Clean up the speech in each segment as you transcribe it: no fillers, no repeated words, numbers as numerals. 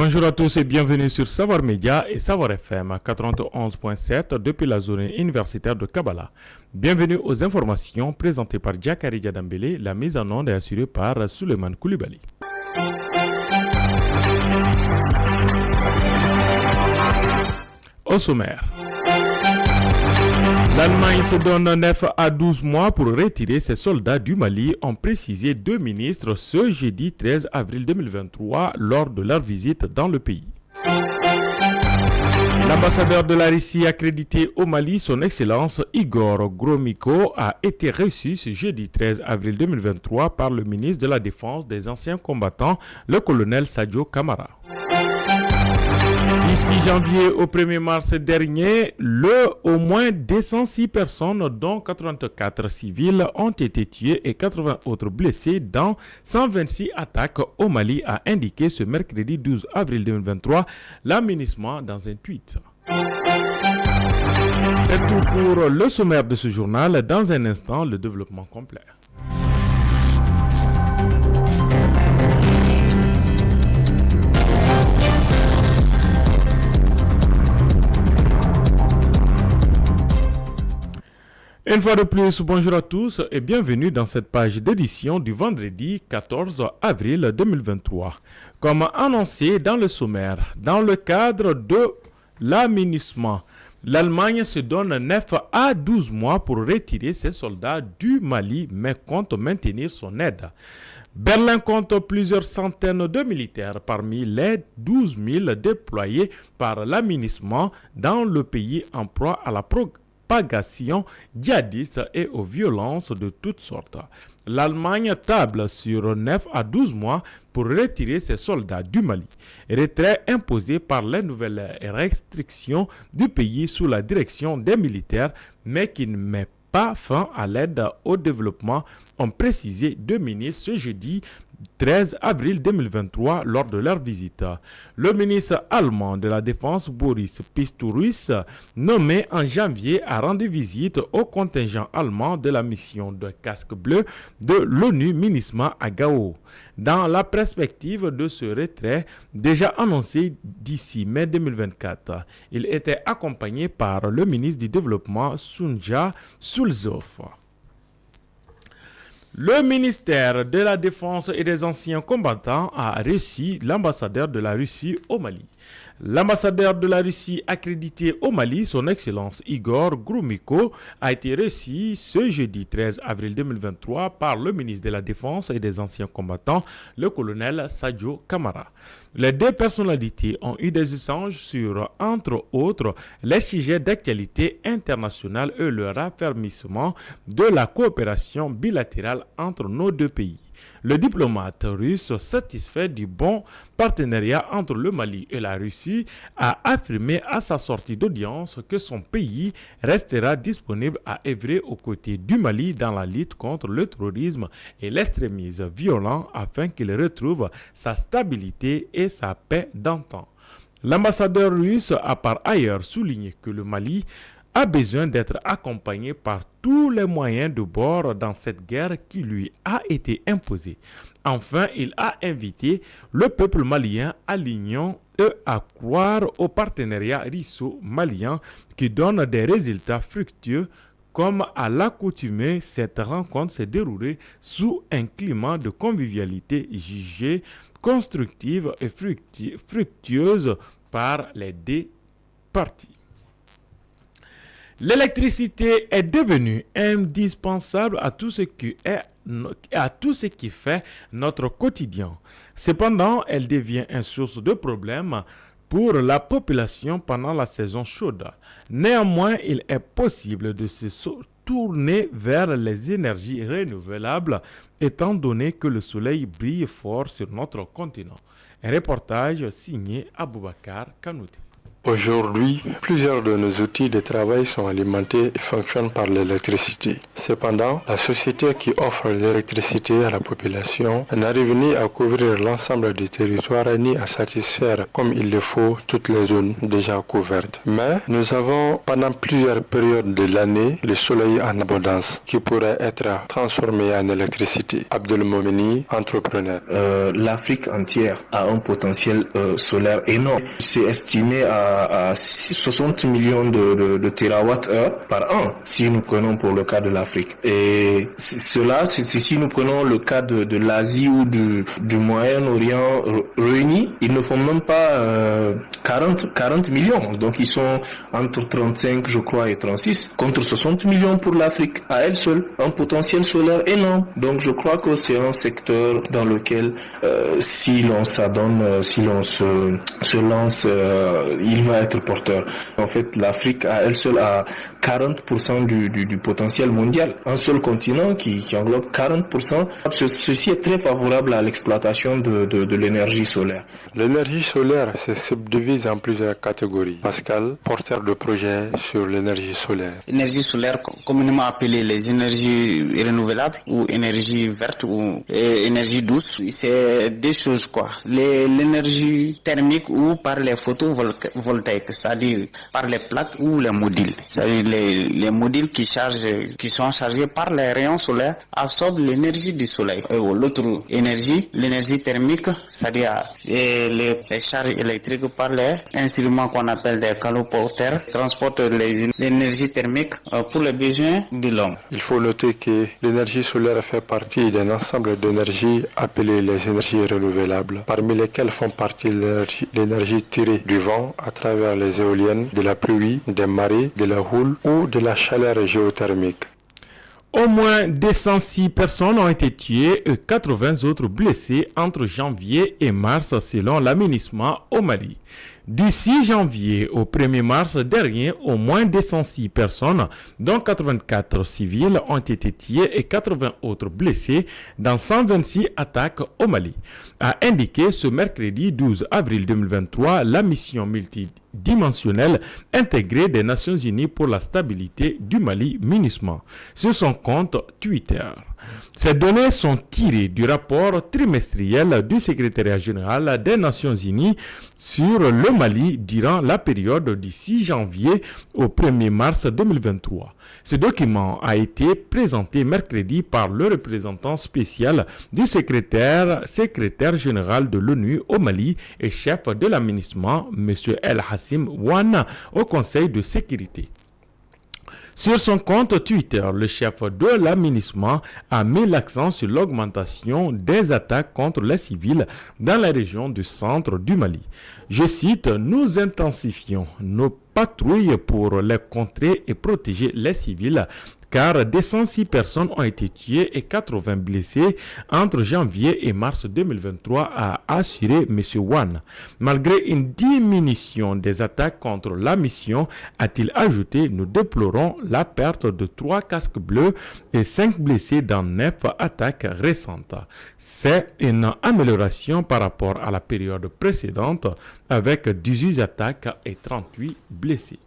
Bonjour à tous et bienvenue sur Savoir Média et Savoir FM 91.7 depuis la zone universitaire de Kabbalah. Bienvenue aux informations présentées par Diakari Diadambele. La mise en onde est assurée par Suleiman Koulibaly. Au sommaire. L'Allemagne se donne 9 à 12 mois pour retirer ses soldats du Mali, ont précisé deux ministres ce jeudi 13 avril 2023 lors de leur visite dans le pays. L'ambassadeur de la Russie accrédité au Mali, son Excellence Igor Gromyko, a été reçu ce jeudi 13 avril 2023 par le ministre de la Défense des anciens combattants, le colonel Sadio Kamara. D'ici janvier au 1er mars dernier, au moins 206 personnes, dont 84 civils, ont été tuées et 80 autres blessés dans 126 attaques au Mali, a indiqué ce mercredi 12 avril 2023 l'aménagement dans un tweet. C'est tout pour le sommaire de ce journal. Dans un instant, le développement complet. Une fois de plus, bonjour à tous et bienvenue dans cette page d'édition du vendredi 14 avril 2023. Comme annoncé dans le sommaire, dans le cadre de l'aménagement, l'Allemagne se donne 9 à 12 mois pour retirer ses soldats du Mali, mais compte maintenir son aide. Berlin compte plusieurs centaines de militaires parmi les 12 000 déployés par l'aménagement dans le pays en proie à la propagation djihadiste et aux violences de toutes sortes. L'Allemagne table sur 9 à 12 mois pour retirer ses soldats du Mali. Retrait imposé par les nouvelles restrictions du pays sous la direction des militaires, mais qui ne met pas fin à l'aide au développement, ont précisé deux ministres ce jeudi 13 avril 2023 lors de leur visite. Le ministre allemand de la Défense Boris Pistorius, nommé en janvier, a rendu visite au contingent allemand de la mission de casque bleu de l'ONU MINUSMA à Gao. Dans la perspective de ce retrait déjà annoncé d'ici mai 2024, il était accompagné par le ministre du Développement Sunja Sulzov. Le ministère de la Défense et des anciens combattants a reçu l'ambassadeur de la Russie au Mali. L'ambassadeur de la Russie accrédité au Mali, son Excellence Igor Gromyko, a été reçu ce jeudi 13 avril 2023 par le ministre de la Défense et des anciens combattants, le colonel Sadio Kamara. Les deux personnalités ont eu des échanges sur, entre autres, les sujets d'actualité internationale et le raffermissement de la coopération bilatérale entre nos deux pays. Le diplomate russe, satisfait du bon partenariat entre le Mali et la Russie, a affirmé à sa sortie d'audience que son pays restera disponible à œuvrer aux côtés du Mali dans la lutte contre le terrorisme et l'extrémisme violent afin qu'il retrouve sa stabilité et sa paix d'antan. L'ambassadeur russe a par ailleurs souligné que le Mali a besoin d'être accompagné par tous les moyens de bord dans cette guerre qui lui a été imposée. Enfin, il a invité le peuple malien à l'union et à croire au partenariat russo-malien qui donne des résultats fructueux. Comme à l'accoutumée, cette rencontre s'est déroulée sous un climat de convivialité jugée constructive et fructueuse par les deux parties. L'électricité est devenue indispensable à tout ce qui fait notre quotidien. Cependant, elle devient une source de problèmes pour la population pendant la saison chaude. Néanmoins, il est possible de se tourner vers les énergies renouvelables étant donné que le soleil brille fort sur notre continent. Un reportage signé Aboubakar Kanouté. Aujourd'hui, plusieurs de nos outils de travail sont alimentés et fonctionnent par l'électricité. Cependant, la société qui offre l'électricité à la population n'arrive ni à couvrir l'ensemble du territoire ni à satisfaire comme il le faut toutes les zones déjà couvertes. Mais nous avons pendant plusieurs périodes de l'année le soleil en abondance qui pourrait être transformé en électricité. Abdelmoumeni, entrepreneur. L'Afrique entière a un potentiel solaire énorme. C'est estimé à 60 millions de térawattheures par an, si nous prenons pour le cas de l'Afrique. Et cela, c'est si nous prenons le cas de l'Asie ou du Moyen-Orient réunis, ils ne font même pas 40 millions. Donc ils sont entre 35, je crois, et 36, contre 60 millions pour l'Afrique, à elle seule. Un potentiel solaire énorme. Donc je crois que c'est un secteur dans lequel, si l'on s'adonne, si l'on se lance, il va être porteur. En fait, l'Afrique à elle seule a 40% du potentiel mondial. Un seul continent qui englobe 40%. Ceci est très favorable à l'exploitation de l'énergie solaire. L'énergie solaire se subdivise en plusieurs catégories. Pascal, porteur de projet sur l'énergie solaire. L'énergie solaire, communément appelée les énergies renouvelables ou énergie verte ou énergie douce, c'est deux choses quoi. L'énergie thermique ou par les photovoltaïques, c'est-à-dire par les plaques ou les modules. C'est-à-dire les modules qui sont chargés par les rayons solaires absorbent l'énergie du soleil. Et l'autre énergie, l'énergie thermique, c'est-à-dire les charges électriques par les instruments qu'on appelle des caloporteurs, transportent l'énergie thermique pour les besoins de l'homme. Il faut noter que l'énergie solaire fait partie d'un ensemble d'énergies appelées les énergies renouvelables, parmi lesquelles font partie l'énergie tirée du vent à travers les éoliennes, de la pluie, des marées, de la houle ou de la chaleur géothermique. Au moins 206 personnes ont été tuées et 80 autres blessées entre janvier et mars selon l'aménagement au Mali. Du 6 janvier au 1er mars dernier, au moins 206 personnes, dont 84 civils, ont été tuées et 80 autres blessés dans 126 attaques au Mali, a indiqué ce mercredi 12 avril 2023 la mission multidimensionnelle intégrée des Nations Unies pour la stabilité du Mali, MINUSMA, sur son compte Twitter. Ces données sont tirées du rapport trimestriel du secrétariat général des Nations Unies sur le Mali durant la période du 6 janvier au 1er mars 2023. Ce document a été présenté mercredi par le représentant spécial du secrétaire général de l'ONU au Mali et chef de l'aménagement, M. El Hassim Ouane, au Conseil de sécurité. Sur son compte Twitter, le chef de l'aménagement a mis l'accent sur l'augmentation des attaques contre les civils dans la région du centre du Mali. Je cite, « Nous intensifions nos patrouilles pour les contrer et protéger les civils » car 206 personnes ont été tuées et 80 blessés entre janvier et mars 2023, a assuré M. Wan. Malgré une diminution des attaques contre la mission, a-t-il ajouté, nous déplorons la perte de 3 casques bleus et 5 blessés dans 9 attaques récentes. C'est une amélioration par rapport à la période précédente avec 18 attaques et 38 blessés.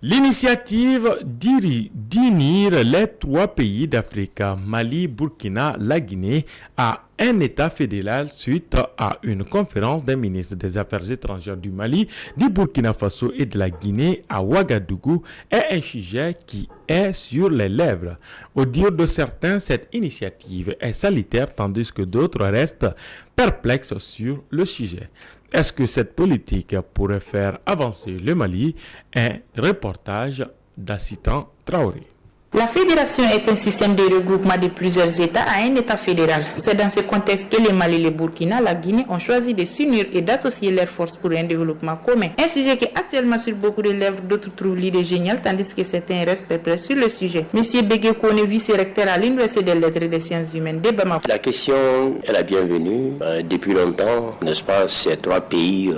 L'initiative d'unir les 3 pays d'Afrique, Mali, Burkina, la Guinée, à un État fédéral suite à une conférence des ministres des Affaires étrangères du Mali, du Burkina Faso et de la Guinée à Ouagadougou est un sujet qui est sur les lèvres. Au dire de certains, cette initiative est salutaire tandis que d'autres restent perplexes sur le sujet. Est-ce que cette politique pourrait faire avancer le Mali? Un reportage d'Assitan Traoré. La fédération est un système de regroupement de plusieurs États à un État fédéral. C'est dans ce contexte que le Mali, le Burkina, la Guinée ont choisi de s'unir et d'associer leurs forces pour un développement commun. Un sujet qui est actuellement sur beaucoup de lèvres, d'autres trouvent l'idée géniale, tandis que certains restent perplexes sur le sujet. Monsieur Bégué Kone, vice-recteur à l'Université des Lettres et des Sciences Humaines de Bamako. La question est la bienvenue. Depuis longtemps, n'est-ce pas, ces 3 pays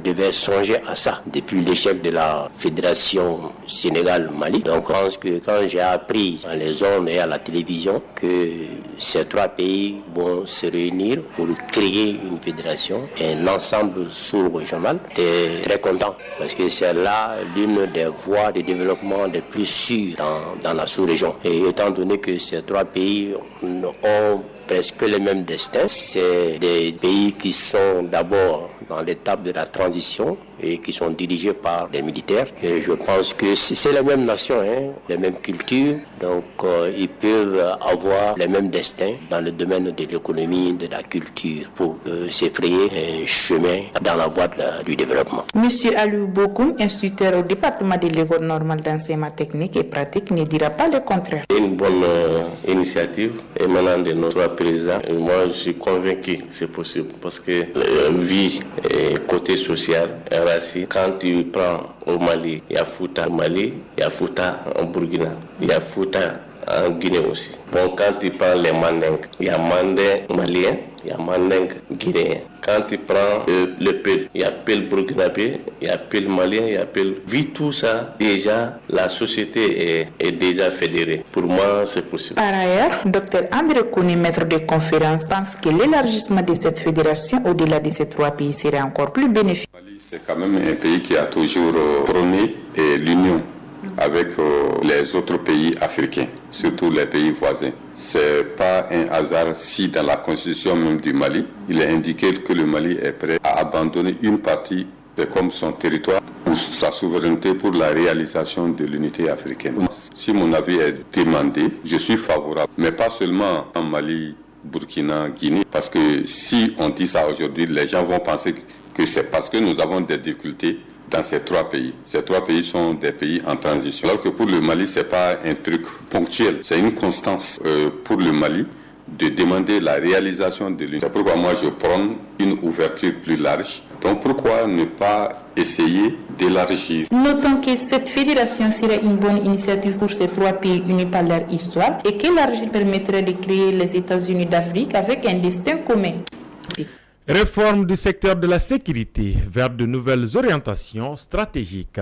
devaient songer à ça. Depuis l'échec de la fédération Sénégal-Mali. Donc, je pense que quand j'ai appris dans les ondes et à la télévision que ces 3 pays vont se réunir pour créer une fédération, un ensemble sous-régional. J'étais très content parce que c'est là l'une des voies de développement les plus sûres dans la sous-région. Et étant donné que ces 3 pays ont presque les mêmes destins, c'est des pays qui sont d'abord dans l'étape de la transition et qui sont dirigés par des militaires. Et je pense que c'est les mêmes nations, les mêmes cultures, donc ils peuvent avoir les mêmes destins dans le domaine de l'économie, de la culture, pour s'effrayer un chemin dans la voie du développement. Monsieur Aliou Bokoum, instituteur au département de l'école normale d'enseignement technique et pratique, ne dira pas le contraire. Une bonne initiative émanant de notre président. Et moi, je suis convaincu que c'est possible parce que vie et côté social, quand tu prends au Mali, il y a Fouta au Mali, il y a Fouta en Burkina, il y a Fouta en Guinée aussi. Bon, quand tu prends les Mandingues, il y a Mandingues maliens, il y a Mandingues guinéens. Quand tu prends le Pel, il y a Pel burkinabé, il y a Pel malien, il y a Pel. Vu tout ça, déjà, la société est déjà fédérée. Pour moi, c'est possible. Par ailleurs, Dr André Kouni, maître de conférence, pense que l'élargissement de cette fédération au-delà de ces 3 pays serait encore plus bénéfique. C'est quand même un pays qui a toujours prôné l'union avec les autres pays africains, surtout les pays voisins. C'est pas un hasard si dans la constitution même du Mali, il est indiqué que le Mali est prêt à abandonner une partie comme son territoire ou sa souveraineté pour la réalisation de l'unité africaine. Si mon avis est demandé, je suis favorable, mais pas seulement en Mali, Burkina, Guinée, parce que si on dit ça aujourd'hui, les gens vont penser que c'est parce que nous avons des difficultés dans ces 3 pays. Ces 3 pays sont des pays en transition. Alors que pour le Mali, c'est pas un truc ponctuel, c'est une constance pour le Mali de demander la réalisation de l'unité. C'est pourquoi moi je prône une ouverture plus large. Donc pourquoi ne pas essayer d'élargir? Notons que cette fédération serait une bonne initiative pour ces 3 pays unis par leur histoire et qu'élargir permettrait de créer les États-Unis d'Afrique avec un destin commun. Réforme du secteur de la sécurité vers de nouvelles orientations stratégiques.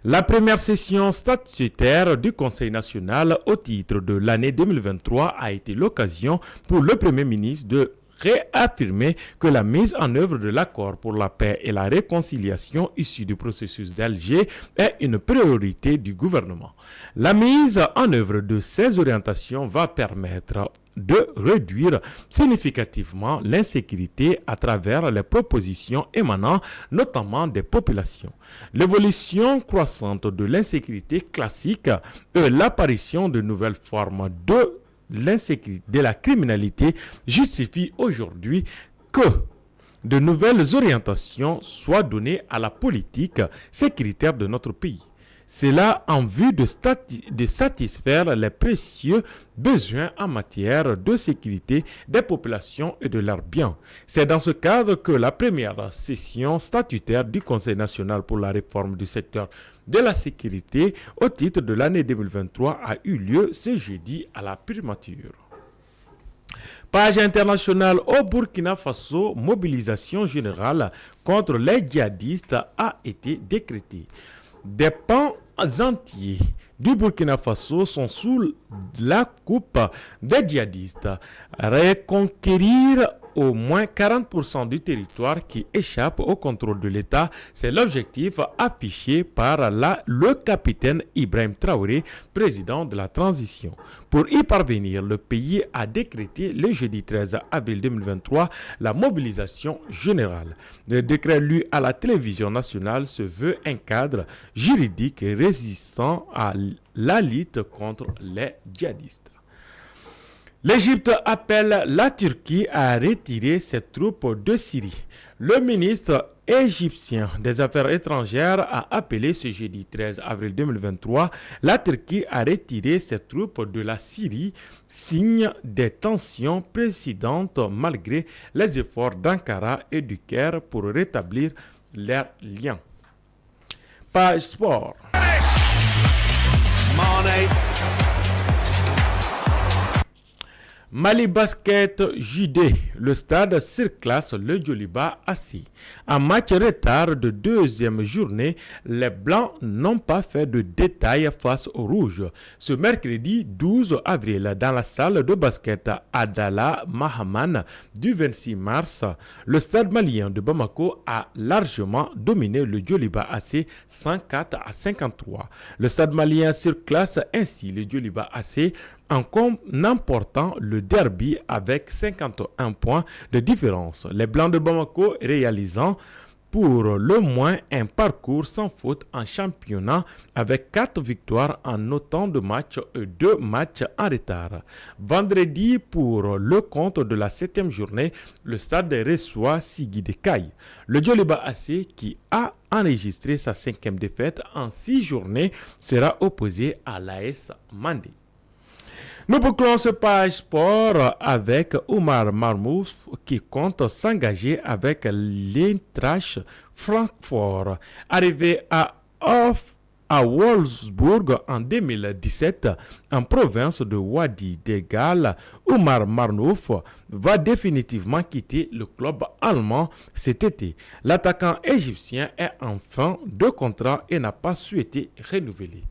La première session statutaire du Conseil national au titre de l'année 2023 a été l'occasion pour le Premier ministre de réaffirmer que la mise en œuvre de l'accord pour la paix et la réconciliation issu du processus d'Alger est une priorité du gouvernement. La mise en œuvre de ces orientations va permettre de réduire significativement l'insécurité à travers les propositions émanant notamment des populations. L'évolution croissante de l'insécurité classique et l'apparition de nouvelles formes de la criminalité justifient aujourd'hui que de nouvelles orientations soient données à la politique sécuritaire de notre pays. C'est là en vue de satisfaire les précieux besoins en matière de sécurité des populations et de leurs biens. C'est dans ce cadre que la première session statutaire du Conseil national pour la réforme du secteur de la sécurité au titre de l'année 2023 a eu lieu ce jeudi à la primature. Page internationale au Burkina Faso, mobilisation générale contre les djihadistes a été décrétée. Des pans entiers du Burkina Faso sont sous la coupe des djihadistes. Reconquérir au moins 40% du territoire qui échappe au contrôle de l'État, c'est l'objectif affiché par le capitaine Ibrahim Traoré, président de la transition. Pour y parvenir, le pays a décrété le jeudi 13 avril 2023 la mobilisation générale. Le décret lu à la télévision nationale se veut un cadre juridique résistant à la lutte contre les djihadistes. L'Égypte appelle la Turquie à retirer ses troupes de Syrie. Le ministre égyptien des Affaires étrangères a appelé ce jeudi 13 avril 2023 la Turquie à retirer ses troupes de la Syrie, signe des tensions précédentes malgré les efforts d'Ankara et du Caire pour rétablir leurs liens. Page sport. Mali Basket JD, le stade surclasse le Djoliba AC. En match retard de deuxième journée, les Blancs n'ont pas fait de détails face aux Rouges. Ce mercredi 12 avril, dans la salle de basket Adala Mahaman du 26 mars, le stade malien de Bamako a largement dominé le Djoliba AC 104 à 53. Le stade malien surclasse ainsi le Djoliba AC en emportant le derby avec 51 points de différence. Les Blancs de Bamako réalisant pour le moins un parcours sans faute en championnat avec 4 victoires en autant de matchs et 2 matchs en retard. Vendredi, pour le compte de la 7e journée, le stade reçoit Sigui de Caille. Le Djoliba AC, qui a enregistré sa 5e défaite en 6 journées, sera opposé à l'AS Mandé. Nous bouclons ce page sport avec Oumar Marmouf qui compte s'engager avec l'Eintracht Francfort. Arrivé à Wolfsburg en 2017, en province de Wadi Degal, Oumar Marmouf va définitivement quitter le club allemand cet été. L'attaquant égyptien est en fin de contrat et n'a pas souhaité renouveler.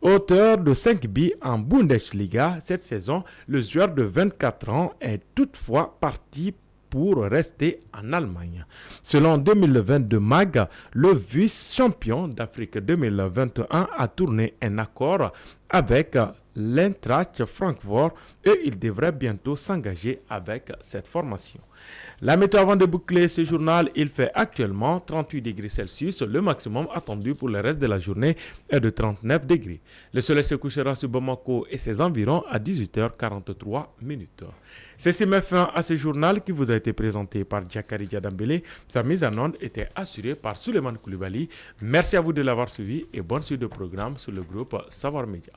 Auteur de 5 buts en Bundesliga cette saison, le joueur de 24 ans est toutefois parti pour rester en Allemagne. Selon 2022 MAG, le vice-champion d'Afrique 2021 a tourné un accord avec l'Eintracht Francfort et il devrait bientôt s'engager avec cette formation. La météo avant de boucler ce journal, il fait actuellement 38 degrés Celsius. Le maximum attendu pour le reste de la journée est de 39 degrés. Le soleil se couchera sur Bamako et ses environs à 18h43. Ceci met fin à ce journal qui vous a été présenté par Djakari Djadambele. Sa mise en onde était assurée par Suleiman Koulibaly. Merci à vous de l'avoir suivi et bonne suite de programme sur le groupe Savoir Média.